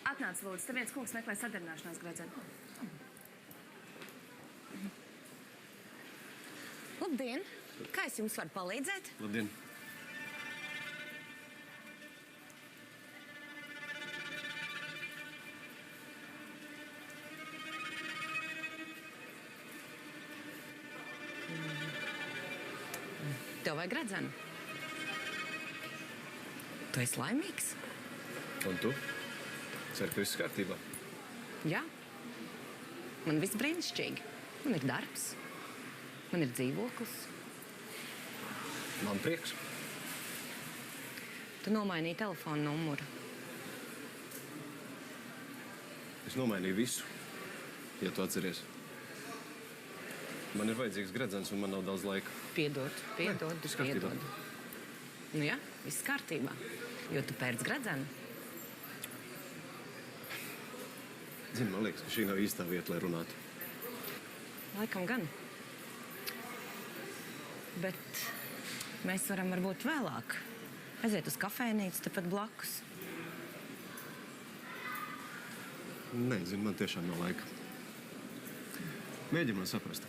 Atnāc, lūdzu, te viens kungs meklē sadarbināšanās gredzenu. Labdien! Kā es jums varu palīdzēt? Labdien! Tev vajag gredzenu? Tu esi laimīgs? Un tu? Ceru, ka viss kārtībā. Jā. Man viss brīnišķīgi. Man ir darbs. Man ir dzīvoklis. Man prieks. Tu nomainīji telefonu numuru. Es nomainīju visu, ja tu atceries. Man ir vajadzīgs gredzens un man nav daudz laika. Piedod. Viss kārtībā. Nu jā, viss kārtībā. Jo tu pērc gredzenu. Zini, man liekas, ka šī nav īstā vieta, lai runātu. Laikam gan. Bet mēs varam varbūt vēlāk aiziet uz kafejnīcu tepat blakus. Nē, zini, man tiešām nav laika. Mēģini man saprast.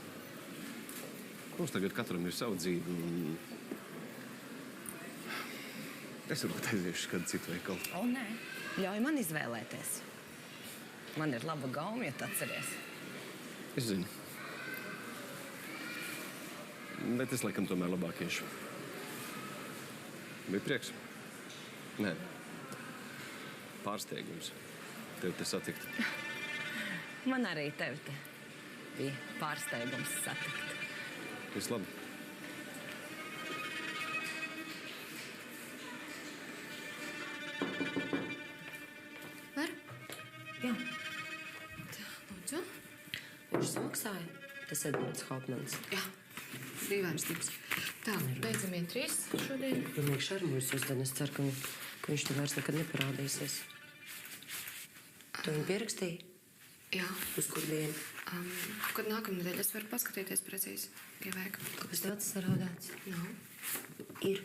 Mums tagad katram ir sava dzīve. Es varbūt aiziešu uz kādu citu veikalu. O, nē. Ļauj man izvēlēties. Man ir laba gauma, ja tu atceries. Es zinu. Bet es laikam tomēr labāk iešu. Bija prieks? Nē. Pārsteigums. Tev te satikt. Man arī tevi te bija pārsteigums satikt. Viss labi. Var? Jā. Tā, lūdzu. Viņš samaksāja. Tas Edmunds Hauptmans. Jā, dīvains tips. Tā, beidzamie 3 šodien. Pilnīgi šarmojas uzdien. Es ceru, ka viņš te vairs nekad neparādīsies. Tu viņu pierakstīji? Jā. Uz kur dienu? Kad nākamnedēļ es varu paskatīties precīzi, ja vajag. Kāpēc tev acis sarādēts? Nav. Ir.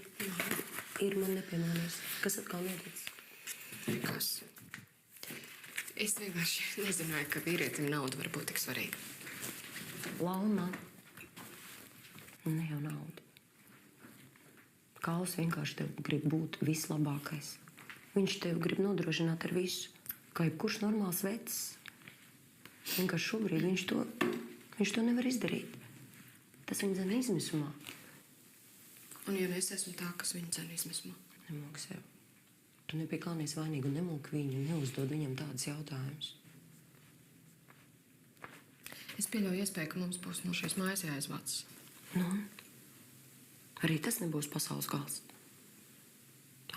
Ir man nepiemānījis. Kas atkal noticis? Kas? Es vienkārši nezināju, ka vīrietim nauda var būt tik svarīga. Launa. Ne jau nauda. Kāls vienkārši tev grib būt vislabākais. Viņš tev grib nodrošināt ar visu. Kā jebkurš normāls vecs. Vienkārši šobrīd viņš to nevar izdarīt. Tas viņa dzen izmisumā. Un ja es esmu tā, kas viņa dzen izmisumā? Nemok sev. Tu nepiekānies vainīgi un nemok viņu un neuzdod viņam tādas jautājumus. Es pieļauju iespēju, ka mums būs no šīs mājas jāizvāc. Nu, arī tas nebūs pasaules gals.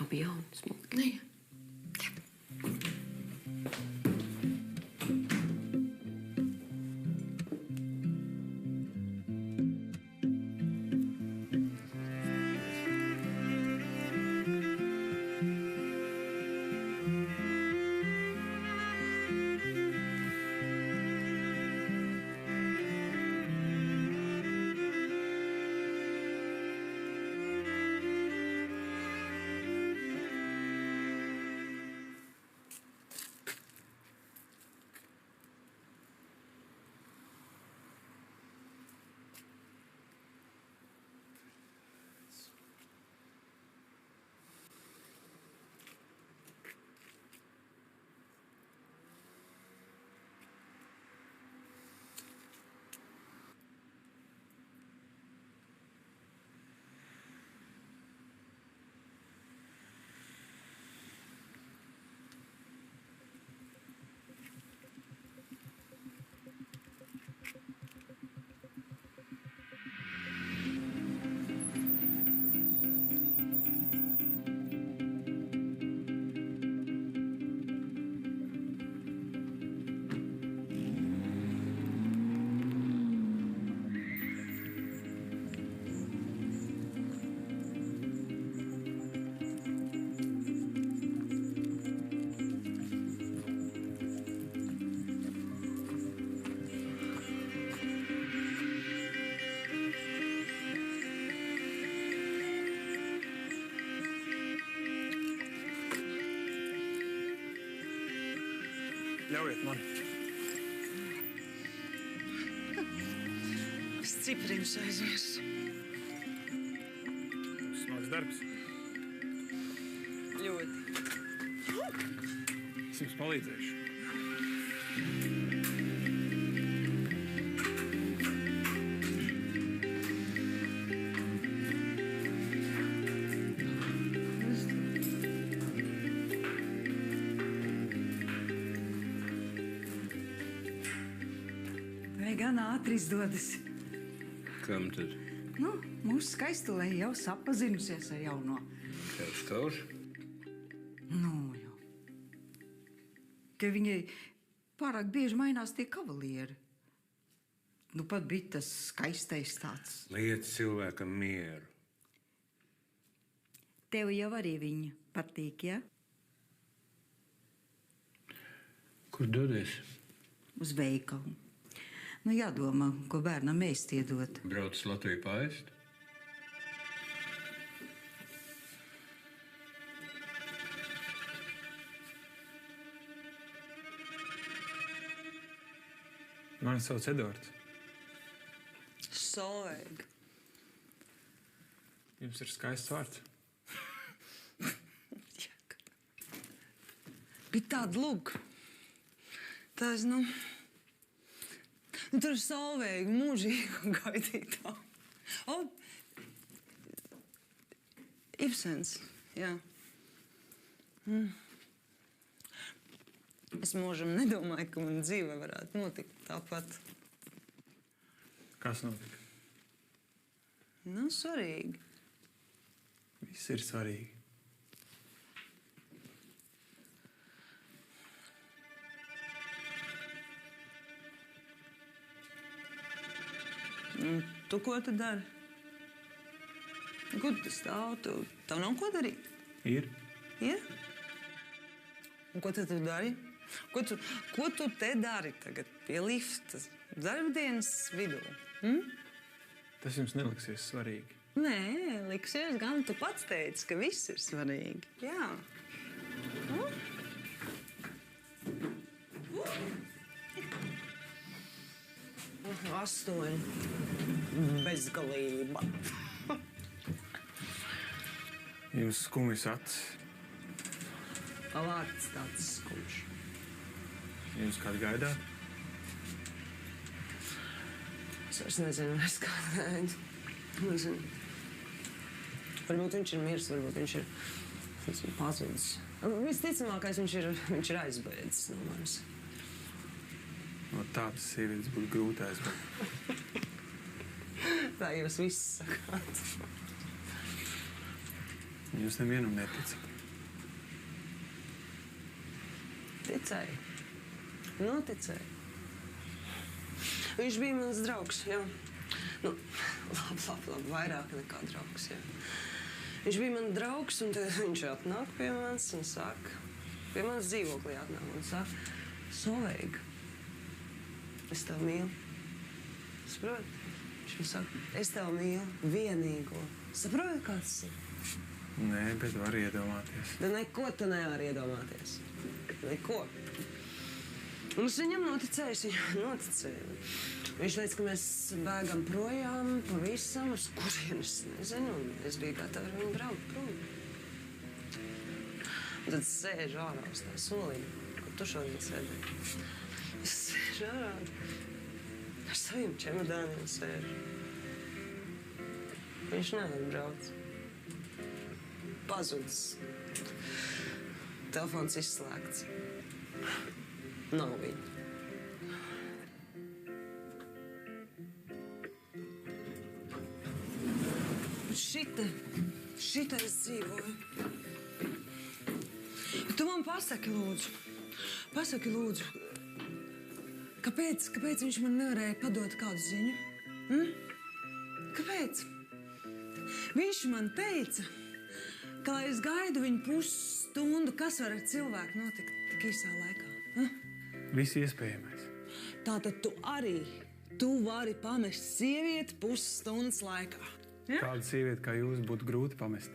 Abi jauni, smuki. Nē. Ļaujiet man. Es ciprins aizmies. Smags darbs. Ļoti. Es jums palīdzēšu. Vai gan ātri izdodas? Kam tad? Nu, mūsu skaistulē jau sapazinusies ar jauno. Tevs tavs? Nu, jau. Ka viņai pārāk bieži mainās tie kavalieri. Nu, pat bija tas skaistais tāds. Liec cilvēkam mieru. Tev jau arī viņa patīk, ja? Kur dodies? Uz veikalu. Nu, jādomā, ko bērnam ēst iedot. Brauc uz Latviju paēst? Mani sauc Edvards. Solveig. Jums ir skaists vārds. Bet tāda lūk. Tas, tur ir Solveiga mūžīga gaidītā. O, Ibsens, jā. Es mūžam nedomāju, ka man dzīve varētu notikt tāpat. Kas notika? Nu, svarīgi. Viss ir svarīgi. Tu ko tu dari? Kur tu stāv? Tev nav ko darīt? Ir? Ir? Un ko tad tu dari? Ko tu te dari tagad pie lifta? Darbdienas vidū? Tas jums neliksies svarīgi. Nē, liksies gan. Tu pats teici, ka viss ir svarīgi. Jā. Astoņi. Bezgalība. Jūs skumjas acis. Vārds tāds skumjš. Jūs kādu gaidāt? Es vairs nezinu, es kādu gaidu. Nezinu. Varbūt viņš ir miris, varbūt viņš ir pazudis. Visticamākais viņš ir aizbēdzis no manis. No tādas sievietes būtu grūti aizbēgt. Tā jūs viss sakāt. Jūs nevienam neticat. Ticēju. Noticēju. Viņš bija mans draugs, jā. Nu, labi, vairāk nekā draugs, jā. Viņš bija mans draugs, un tad viņš atnāk pie manis un saka, pie manis dzīvoklī atnāk un saka, Solveiga, es tev mīlu. Saproti? Viņš man saka, es tev mīlu vienīgo. Saproti, kāds tas ir? Nē, bet var iedomāties. Da neko tu nevari iedomāties. Neko. Un es viņam noticēju. Viņš teica, ka mēs bēgam projām pavisam, uz kurienes nezinu, un es biju gatava ar viņu braukt prom. Un tad sēžu ārā uz tā soliņa, kur tu šodien sēdēji. Es sēžu ārā ar saviem čemodāniem sēžu. Viņš nevar braukt. Pazudis. Telefons izslēgts. Nav viņa. Šita es dzīvoju. Tu man pasaki, lūdzu, kāpēc viņš man nevarēja padot kādu ziņu? Kāpēc? Viņš man teica, ka, lai es gaidu viņu pusstundu, kas var ar cilvēku notikt tik īsā laikā? Viss iespējamais. Tātad tu vari pamest sievieti pusstundas laikā. Ja? Tāda sieviete kā jūs būtu grūti pamest.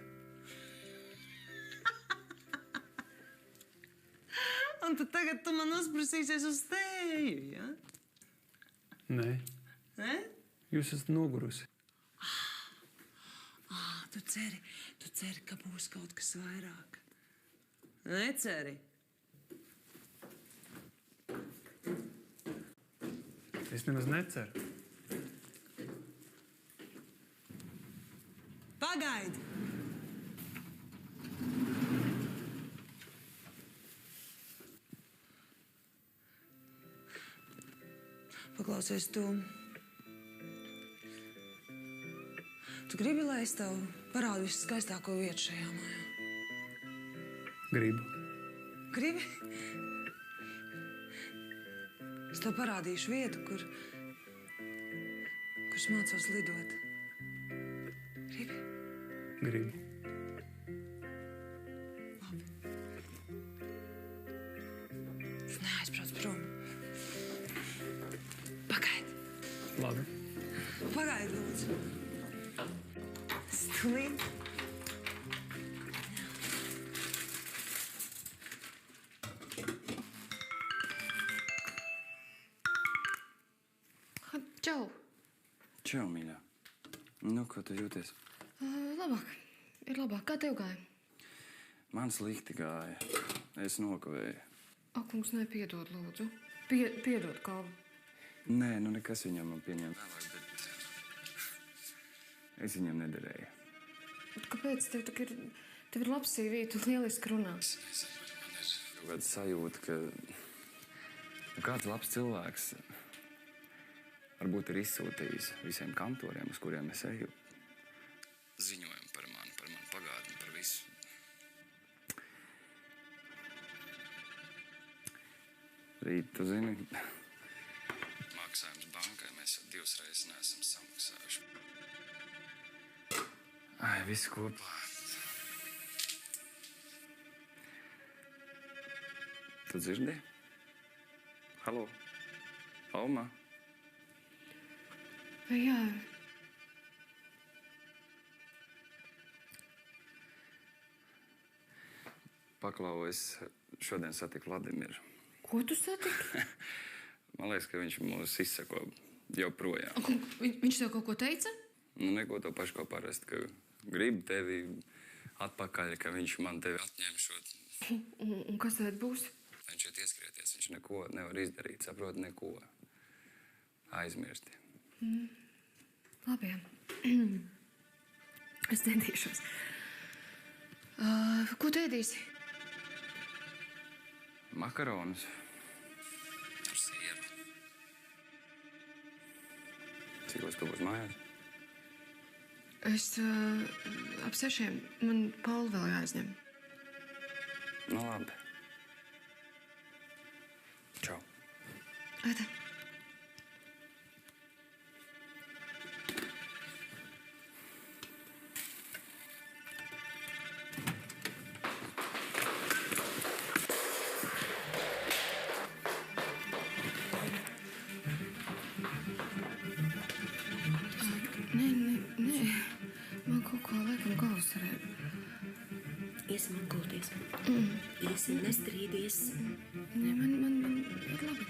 un tagad tu man uzprasīsies uz teju, ja? Nē, Ne? jūs esat nogurusi. Tu ceri, ka būs kaut kas vairāk. Neceri. Es nemaz neceru. Pagaidi! Paklausies, tu gribi, lai es tev parādu visu skaistāko vietu šajā mājā? Gribu. Gribi? Es tev parādīšu vietu, kur es mācos lidot. Gribi? Gribu. Labi. Es neaizbraucu prom. Pagaidi. Labi. Pagaidi, lūdzu. Stulīt. Čau! Čau, mīļā. Nu, ko tu jūties? Labāk. Ir labāk. Kā tev gāja? Man slikti gāja. Es nokavēju. Ak, kungs, nepiedod, lūdzu. Piedod, Kalvi. Nē, nu nekas viņam man pieņem vēlāk, bet es viņam nederēju. Bet kāpēc? Tev ir labs CV, tu lieliski runā. Man ir kaut kāda sajūta, ka kāds labs cilvēks varbūt ir izsūtījis visiem kantoriem, uz kuriem es eju, ziņojumu par mani pagātni, par visu. Rīt, tu zini, maksājums bankai mēs jau 2 reizes neesam samaksājuši. Ai, viss kopā. Tu dzirdi? Halo? Alma? Jā. Paklau, es šodien satiku Vladimiru. Ko tu satiki? Man liekas, ka viņš mūs izsako joprojām. Viņš tev kaut ko teica? Nu, neko to pašu kā parasti, ka grib tevi atpakaļ, ka viņš man tevi atņemšot. Un kas tad būs? Viņš šeit ieskrieties, viņš neko nevar izdarīt, saprot, neko. Aizmirsti. Labi. Es centīšos. Ko tu ēdīsi? Makaronus. Ar sieru. Cikos tu būs mājās? Es ap 6. Man Paula vēl jāizņem. Nu, labi. Čau. Ēda. Nē. Man kaut kā laikam galvas sarēja. Iesim atgulties. Iesim, nestrīdies. Nē, man ir labi.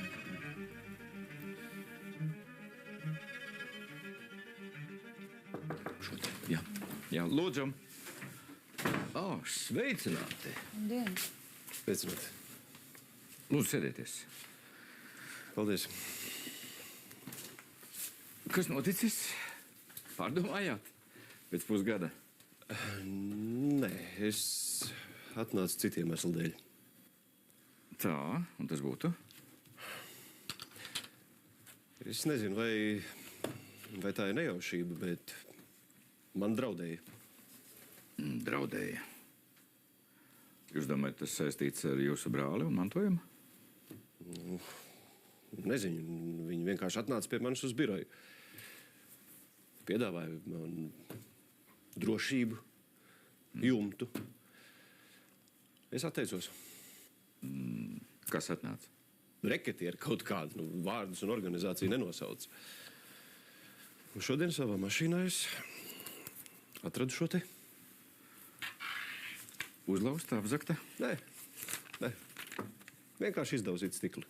Jā, lūdzu. Sveicināti. Sveicināti. Lūdzu, sēdieties. Paldies. Kas noticis? Pārdomājāt? Pēc pusgada. Nē, es atnācu citiem iemeslu dēļ. Tā, un tas būtu? Es nezinu, vai tā ir nejaušība, bet man draudēja. Draudēja. Jūs domājat, tas saistīts ar jūsu brāli un mantojumu? Nezinu, viņi vienkārši atnāca pie manis uz biroju. Piedāvāja man drošību, jumtu. Es atteicos. Kas atnāca? Reketieri kaut kādu vārdus un organizāciju nenosauc. Un šodien savā mašīnā es atradu šo te. Uzlauzta, apzakta? Nē. Vienkārši izdaudzīt stikli.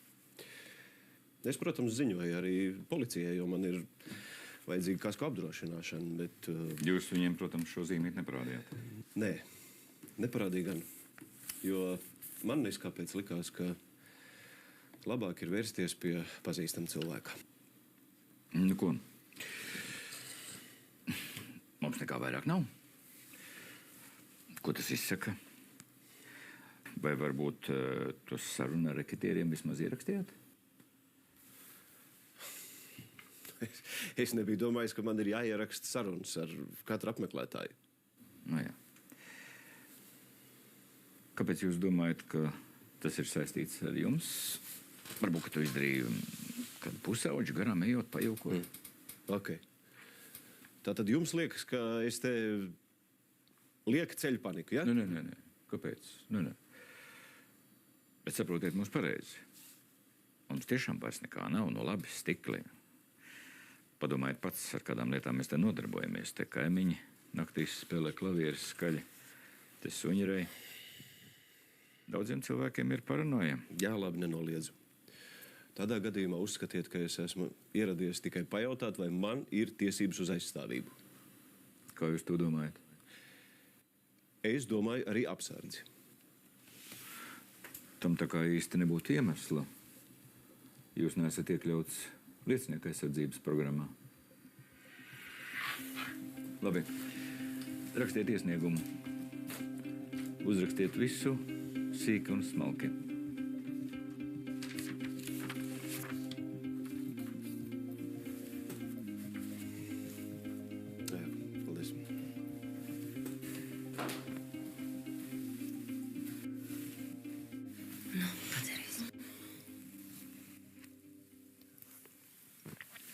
Es, protams, ziņoju arī policijai, jo man ir vajadzīga kasko apdrošināšana, bet... Jūs viņiem, protams, šo zīmīti neparādījāt? Nē, neparādīju gan. Jo man neskāpēc likās, ka labāk ir vērsties pie pazīstama cilvēka. Nu, ko? Mums nekā vairāk nav. Ko tas izsaka? Vai varbūt tos sarunu ar rekitieriem vismaz ierakstījāt? Es nebiju domājis, ka man ir jāieraksta sarunas ar katru apmeklētāju. Nu, jā. Kāpēc jūs domājat, ka tas ir saistīts ar jums? Varbūt, ka tu izdarīji kādu pusauģu garām ejot, pajūkot. Ok. Tātad jums liekas, ka es te lieku ceļu paniku, ja? Nē. Kāpēc? Nē. Bet saprotiet mūs pareizi. Mums tiešām vairs nekā nav no labi stikli. Padomājiet pats, ar kādām lietām mēs te nodarbojamies. Te kaimiņi naktīs spēlē klavieres skaļi. Te suņirei. Daudziem cilvēkiem ir paranoja. Jā, labi, nenoliedzu. Tādā gadījumā uzskatiet, ka es esmu ieradies tikai pajautāt, vai man ir tiesības uz aizstāvību. Kā jūs to domājat? Es domāju arī apsardzi. Tam tā kā īsti nebūtu iemesla. Jūs neesat iekļauts liecinieku aizsardzības programmā. Labi. Rakstiet iesniegumu. Uzrakstiet visu sīki un smalki. Jā, paldies. Padarīs.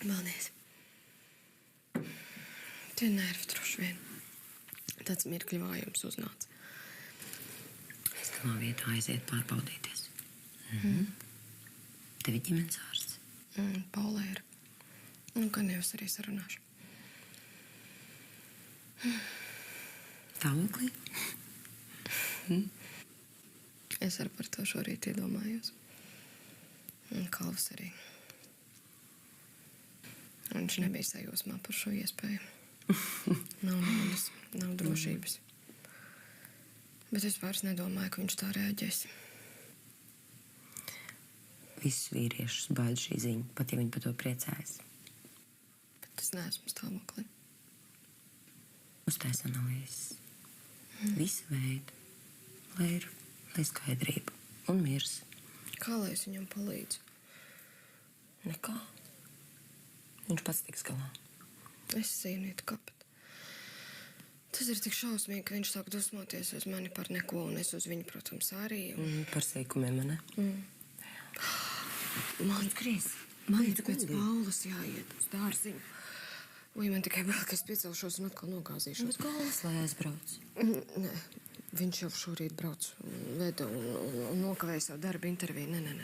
Paldies. Tie nervi droši vien. Tāds mirkļa vājums uznāca. Es savā vietā aiziet pārbaudīties. Tev ir ģimenes ārsts. Paula ir. Nu, gan jau es arī sarunāšu. Stāvoklī? Es arī par to šorīt iedomājos. Un Kalvs arī. Un viņš nebija sajūsmā par šo iespēju. Nav naudas, nav drošības. Bet es vairs nedomāju, ka viņš tā reaģēs. Visus vīriešus baida šī ziņa, pat ja viņi par to priecājas. Bet es neesmu stāvoklī. Uztais analīzes. Visa veida. Lai skaidrība un mirs. Kā lai es viņam palīdzu? Nekā. Viņš pats tiks galā. Es zīmītu, kāpēc. Tas ir tik šausmīgi, ka viņš sāk dusmoties uz mani par neko, un es uz viņu, protams, arī. Par sīkumiem, ne? Man ir pēc Paulas jāiet uz dārziņu. Vai man tikai vēl, ka es piecelšos un atkal nogāzīšos? Bez galvas, lai aizbrauc. Nē, viņš jau šorīt brauc veda un nokavēja savu darbu interviju. Nē.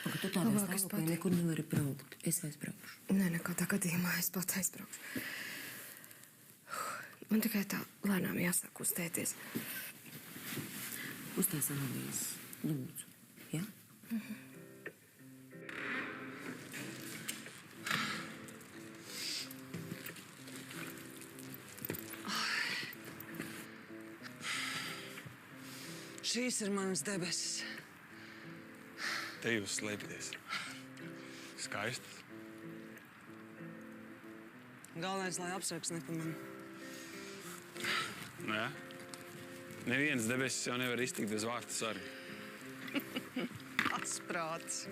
Ka tu tādā stāvoklī nekur nevari braukt. Es aizbraukšu. Nē, nekādā gadījumā es pat aizbraukšu. Man tikai tā lēnām jāsāk uztēties. Uztais analīzes. Lūdzu. Ja? Šīs ir manas debesis. Te jūs slēpties. Skaistas. Galvenais, lai apsargs nepamanā. Nu jā. Neviens debesis jau nevar iztikt bez vārta sarga. Atsprāts.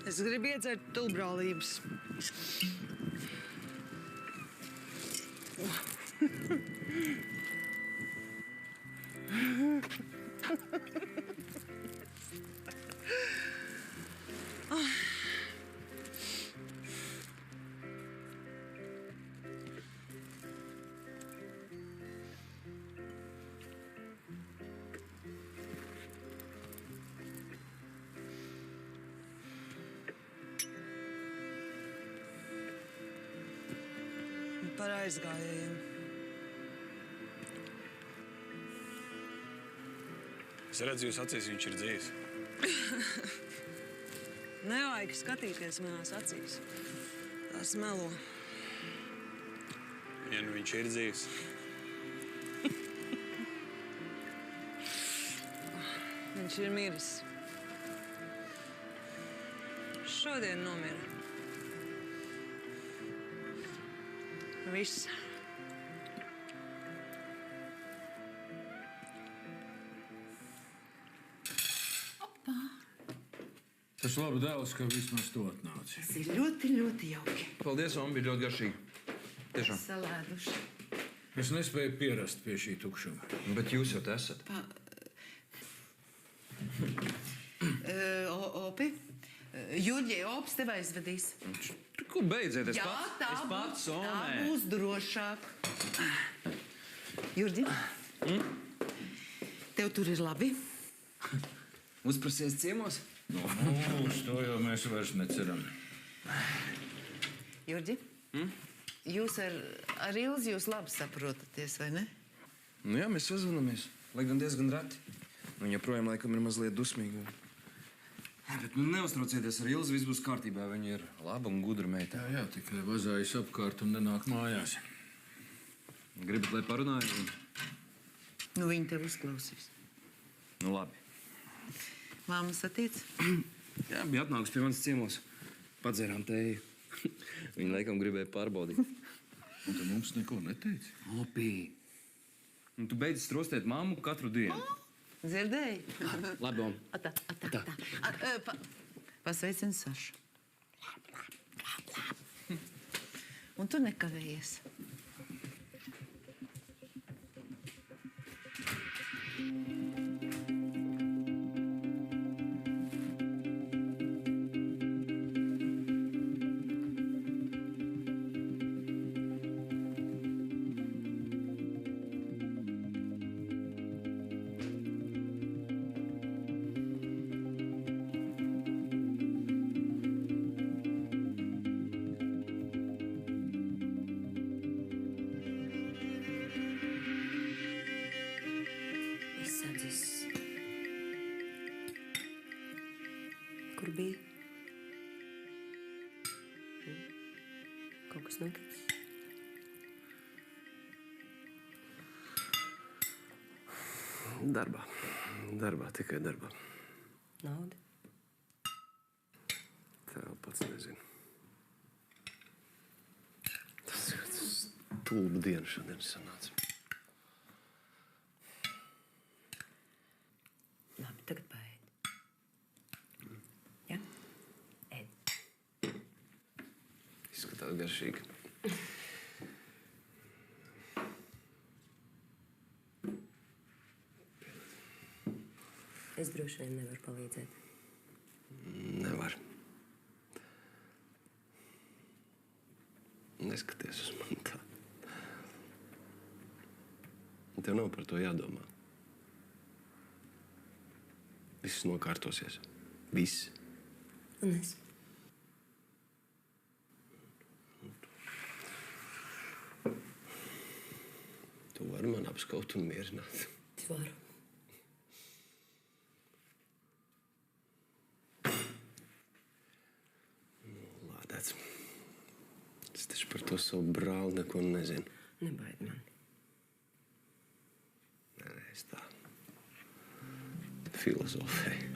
Es gribu iedzert tulbrālības. par aizgājējiem. Es redzu, jūs acīs viņš ir dzīves. Nevajag skatīties manās acīs. Tās melo. Ja nu viņš ir dzīves. Viņš ir miris. Šodien nomira. Viss. Tas labi dēls, ka vismaz to atnāci. Tas ir ļoti, ļoti jauki. Paldies, Oma, bija ļoti garšīgi. Tiešām. Salēduši. Es nespēju pierast pie šī tukšuma. Bet jūs jau te esat. Opi, Jurģie, Ops tev aizvedīs. Ko beidziet? Jā, tā būs drošāk. Jurģi, tev tur ir labi? Uzprasies ciemos? Uz to jau mēs vairs neceram. Jurģi, jūs ar Ilzi jūs labi saprotaties, vai ne? Nu jā, mēs sazvanamies. Lai gan diezgan reti. Viņa joprojām laikam ir mazliet dusmīga. Jā, bet neuztraucieties, ar Ilzi viss būs kārtībā. Viņa ir laba un gudra meita. Jā, tikai vazājas apkārt un nenāk mājās. Gribat, lai parunājam? Nu, viņi tev uzklausīs. Nu labi. Māma satiec? Jā, bija atnākusi pie manas ciemos. Padzērām tēju. Viņa laikam gribēja pārbaudīt. Un tu mums neko neteici? Opī. Un tu beidzi strostēt mammu katru dienu. Dzirdēji? Labi, Om. Pasveicini Sašu. Un tu nekavējies. Kur bija? Kaut kas noticis? Darbā. Darbā, tikai darbā. Nauda? Tev pats nezinu. Tas stulbu diena šodien sanāca. Labi, tagad paēd. Ja? Ēd. Izskatās garšīgi. Es droši vien nevaru palīdzēt. Nevar. Neskaties uz mani tā. Tev nav par to jādomā. Viss nokārtosies. Viss. Un es? Tu vari man apskaut un mierināt. Es varu. Lādēts. Es taču par to savu brāli neko nezinu. Nebaid mani. Nē, es tā filozofēju.